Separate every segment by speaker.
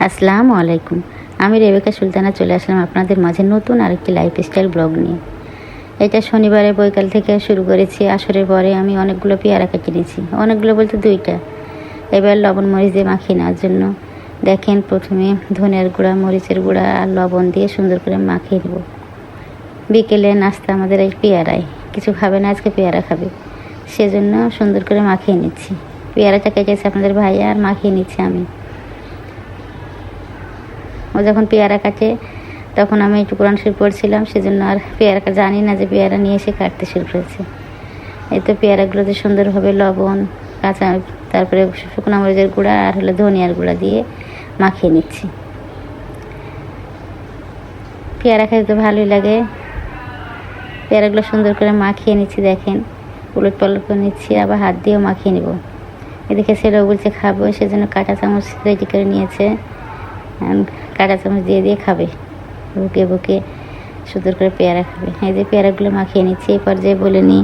Speaker 1: আসসালামু আলাইকুম। আমি রেবেকা সুলতানা চলে আসলাম আপনাদের মাঝে নতুন আরেকটি লাইফস্টাইল ব্লগ নিয়ে। এটা শনিবারে বৈকাল থেকে শুরু করেছি। আসরের পরে আমি অনেকগুলো পেয়ারা কেটে নিয়েছি, অনেকগুলো বলতে 2টা। এবার লবণ মরিচ দিয়ে মাখিয়ে নেওয়ার জন্য দেখেন প্রথমে ধনিয়ার গুঁড়া, মরিচের গুঁড়া আর লবণ দিয়ে সুন্দর করে মাখিয়ে নেব। বিকেলে নাস্তা আমাদের এই পেয়ারায়, কিছু খাবে না আজকে, পেয়ারা খাবে, সেজন্য সুন্দর করে মাখিয়ে নিচ্ছি। পেয়ারাটা কেটেছে আপনাদের ভাইয়া আর মাখিয়ে নিচ্ছি আমি। ও যখন পেয়ারা কাটে তখন আমি একটু কোরআন শরীফ পড়ছিলাম, সেজন্য আর পেয়ারা জানি না যে পেয়ারা নিয়ে এসে কাটতে শুরু করেছে। এই তো পেয়ারাগুলোতে সুন্দরভাবে লবণ, কাঁচা, তারপরে শুকনো মরিচের গুঁড়া আর ধনিয়ার গুঁড়া দিয়ে মাখিয়ে নিচ্ছি। পেয়ারা খেতে তো ভালোই লাগে। পেয়ারাগুলো সুন্দর করে মাখিয়ে নিচ্ছি, দেখেন উলট পালট করে নিচ্ছি, আবার হাত দিয়েও মাখিয়ে নেব। এদিকে ছেলেও বলছে খাবো, সেজন্য কাঁটা চামচ রেডি করে নিয়েছে, কাঁটা চামচ দিয়ে দিয়ে খাবে, বুকে বুকে সুন্দর করে পেয়ারা খাবে। এই যে পেয়ারাগুলো মাখিয়ে নিচ্ছি। এই পর্যায়ে বলে নিই,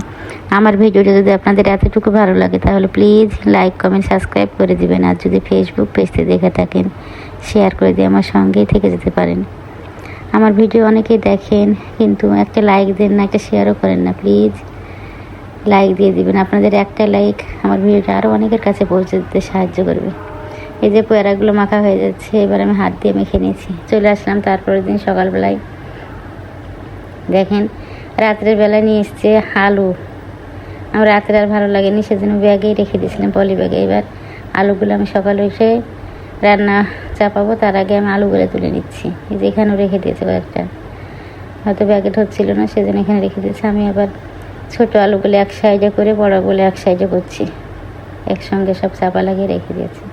Speaker 1: আমার ভিডিওটা যদি আপনাদের এতটুকু ভালো লাগে তাহলে প্লিজ লাইক, কমেন্ট, সাবস্ক্রাইব করে দিবেন। আর যদি ফেসবুক পেজতে দেখে থাকেন শেয়ার করে দিয়ে আমার সঙ্গেই থেকে যেতে পারেন। আমার ভিডিও অনেকেই দেখেন কিন্তু একটা লাইক দেন না, একটা শেয়ারও করেন না। প্লিজ লাইক দিয়ে দিবেন। আপনাদের একটা লাইক আমার ভিডিওটা আরও অনেকের কাছে পৌঁছে দিতে সাহায্য করবে। এই যে পেয়ারাগুলো মাখা হয়ে যাচ্ছে, এবার আমি হাত দিয়ে মেখে নিয়েছি। চলে আসলাম তারপরের দিন সকালবেলায়। দেখেন রাত্রের বেলায় নিয়ে এসছে আলু। আমার রাত্রে আর ভালো লাগেনি, সেজন্য ব্যাগেই রেখে দিয়েছিলাম, পলি ব্যাগে। এবার আলুগুলো আমি সকালে উঠে রান্না চাপাবো, তার আগে আমি আলুগুলো তুলে নিচ্ছি। এই যে এখানেও রেখে দিয়েছে কয়েকটা, হয়তো ব্যাগে হচ্ছিল না, সেজন্য এখানে রেখে দিয়েছি। আমি আবার ছোটো আলুগুলো এক সাইডে করে, বড়গুলো এক সাইডে করছি, একসঙ্গে সব চাপা লাগিয়ে রেখে দিয়েছি।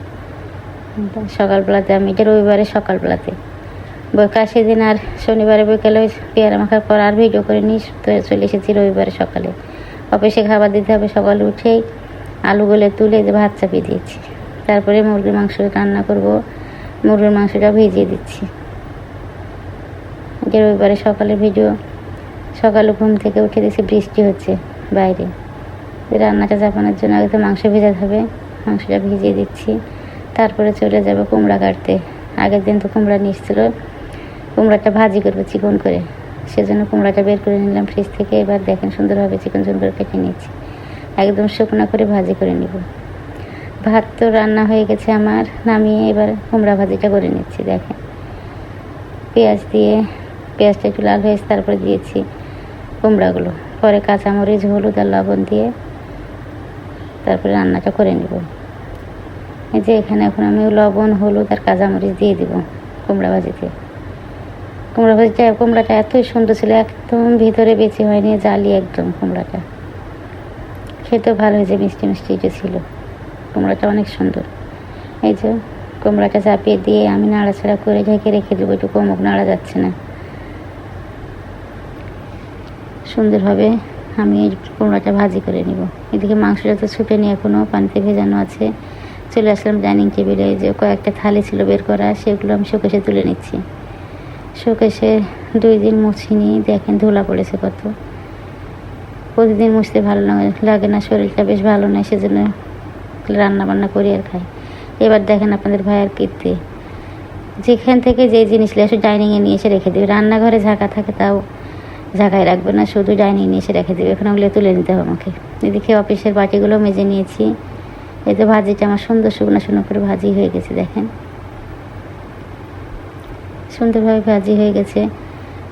Speaker 1: সকালবেলাতে আমি এটা রবিবারে সকালবেলাতে, সেদিন আর শনিবারে বিকেলে পেয়ারা মাখার পর আর ভিডিও করে নিয়ে চলে এসেছি রবিবারে সকালে। অফিসে খাবার দিতে হবে, সকালে উঠেই আলুগুলো তুলে যে ভাত চাপিয়ে দিয়েছি। তারপরে মুরগির মাংস রান্না করব, মুরগির মাংসটা ভিজিয়ে দিচ্ছি। এটা রবিবারে সকালে ভিডিও। সকালে ঘুম থেকে উঠে দিয়েছি, বৃষ্টি হচ্ছে বাইরে। রান্নাটা চাপানোর জন্য আগে তো মাংস ভেজাতে হবে, মাংসটা ভিজিয়ে দিচ্ছি। তারপরে চলে যাব কুমড়া কাটতে। আগের দিন তো কুমড়া নিয়ে এসেছিল, কুমড়াটা ভাজি করবো চিকন করে, সেজন্য কুমড়াটা বের করে নিলাম ফ্রিজ থেকে। এবার দেখেন সুন্দরভাবে চিকন চিকন করে কেটে নিয়েছি, একদম শুকনো করে ভাজি করে নিব। ভাত তো রান্না হয়ে গেছে আমার, নামিয়ে এবার কুমড়া ভাজিটা করে নিচ্ছি। দেখেন পেঁয়াজ দিয়ে, পেঁয়াজটা একটু লাল হয়েছে, তারপরে দিয়েছি কুমড়াগুলো, পরে কাঁচামরিচ, হলুদ আর লবণ দিয়ে তারপরে রান্নাটা করে নেব। এই যে এখানে এখন আমি লবণ, হলুদ আর কাঁচামরিচ দিয়ে দিব কুমড়া ভাজিতে। কুমড়াটা এতই সুন্দর ছিল, একদম ভিতরে বেঁচে হয়নি, জালি একদম। কুমড়াটা খেতেও ভালো হয়েছে, মিষ্টি মিষ্টি এটা ছিল। কুমড়াটা অনেক সুন্দর। এই যে কুমড়াটা চাপিয়ে দিয়ে আমি নাড়াচাড়া করে ঢেকে রেখে দেবো, একটু কমুক, নাড়া যাচ্ছে না। সুন্দরভাবে আমি এই কুমড়াটা ভাজি করে নিব। এদিকে মাংসটা তো ছুটে নিয়ে এখনও পানিতে ভেজানো আছে। চলে আসলাম ডাইনিং টেবিলে। যে কয়েকটা থালি ছিল বের করা, সেগুলো আমি শোকেশে তুলে নিচ্ছি। শোকেশে 2 দিন মুছিনি, দেখেন ধুলা পড়েছে কত। প্রতিদিন মুছতে ভালো লাগে না, শরীরটা বেশ ভালো নয়, সেজন্য রান্না বান্না করি আর খাই। এবার দেখেন আপনাদের ভাইয়ের কীর্তি, যেখান থেকে যে জিনিস এসে ডাইনিংয়ে নিয়ে এসে রেখে দেবে। রান্নাঘরে ঝাঁকা থাকে, তাও ঝাঁকায় রাখবে না, শুধু ডাইনিং নিয়ে এসে রেখে দেবে। এখন ওগুলো তুলে নিতে হবে আমাকে। এদিকে অফিসের বাটিগুলো মেজে নিয়েছি। এই তো ভাজিটা আমার সুন্দর শুকনো শুকনো করে ভাজি হয়ে গেছে, দেখেন সুন্দরভাবে ভাজি হয়ে গেছে।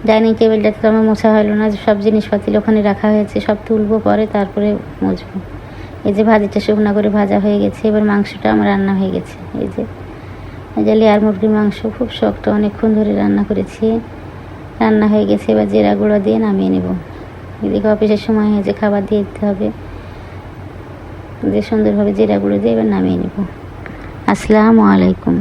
Speaker 1: ডাইনিং টেবিলটাতে তো আমার মোছা হলো না, সব জিনিসপাতি ওখানে রাখা হয়েছে, সব তুলবো পরে, তারপরে মুছবো। এই যে ভাজিটা শুকনো করে ভাজা হয়ে গেছে। এবার মাংসটা আমার রান্না হয়ে গেছে। এই যে লেয়ার মুরগির মাংস, খুব শক্ত, অনেকক্ষণ ধরে রান্না করেছি, রান্না হয়ে গেছে। এবার জিরা গুঁড়ো দিয়ে নামিয়ে নেব। এদিকে অফিসের সময় হয়েছে, খাবার দিয়ে দিতে হবে। যে সুন্দরভাবে জিরা গুঁড়ো দিয়ে এবার নামিয়ে নেব। আসসালামু আলাইকুম।